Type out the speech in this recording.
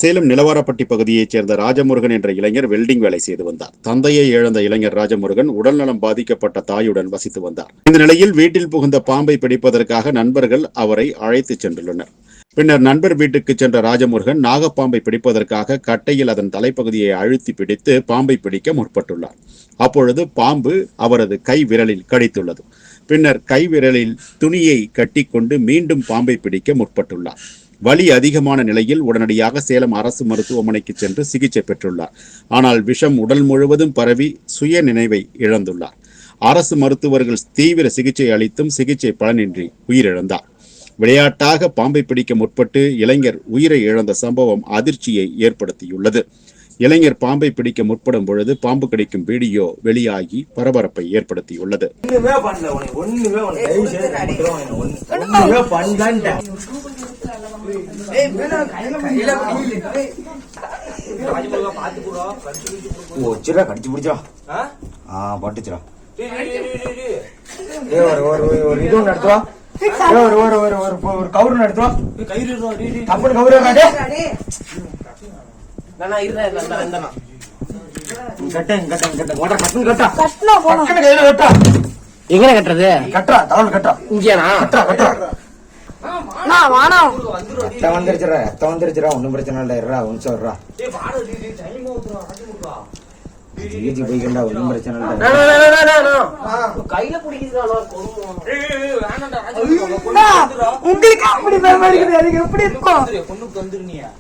சேலம் நிலவரப்பட்டி பகுதியைச் சேர்ந்த ராஜமுருகன் என்ற இளைஞர் வெல்டிங் வேலை செய்து வந்தார். தந்தையை இழந்த இளைஞர் ராஜமுருகன் உடல்நலம் பாதிக்கப்பட்ட தாயுடன் வசித்து வந்தார். இந்த நிலையில் வீட்டில் புகுந்த பாம்பை பிடிப்பதற்காக நண்பர்கள் அவரை அழைத்துச் சென்றுள்ளனர். பின்னர் நண்பர் வீட்டுக்கு சென்ற ராஜமுருகன் நாகப்பாம்பை பிடிப்பதற்காக கட்டையில் அதன் தலைப்பகுதியை அழுத்தி பிடித்து பாம்பை பிடிக்க முற்பட்டுள்ளார். அப்பொழுது பாம்பு அவரது கை விரலில் கடித்துள்ளது. பின்னர் கை விரலில் துணியை கட்டிக்கொண்டு மீண்டும் பாம்பை பிடிக்க முற்பட்டுள்ளார். வலி அதிகமான நிலையில் உடனடியாக சேலம் அரசு மருத்துவமனைக்கு சென்று சிகிச்சை பெற்றுள்ளார். ஆனால் விஷம் உடல் முழுவதும் பரவி சுய நினைவை இழந்துள்ளார். அரசு மருத்துவர்கள் தீவிர சிகிச்சை அளித்தும் சிகிச்சை பலனின்றி உயிரிழந்தார். விளையாட்டாக பாம்பை பிடிக்க முற்பட்டு இளைஞர் உயிரை இழந்த சம்பவம் அதிர்ச்சியை ஏற்படுத்தியுள்ளது. இளைஞர் பாம்பை பிடிக்க முற்படும் பொழுது பாம்பு கடிக்கும் வீடியோ வெளியாகி பரபரப்பை ஏற்படுத்தியுள்ளது. எங்க கட்டுறது? கட்டா தவள் கட்டா இங்கேனா? கட்டா கட்டா வந்துருச்சுரா ஒன்னும் பிரச்சனை இல்ல. இருடா ஒரு நிமிஷம் இருடா. போய்க்கண்டா ஒன்னும் பிரச்சனை இல்ல. கையில பிடிக்கிறானா? உங்களுக்கு அப்படி பயமா இருக்குது. அதுக்கு எப்படி இருக்கும்? கொண்டு வந்துருனியா?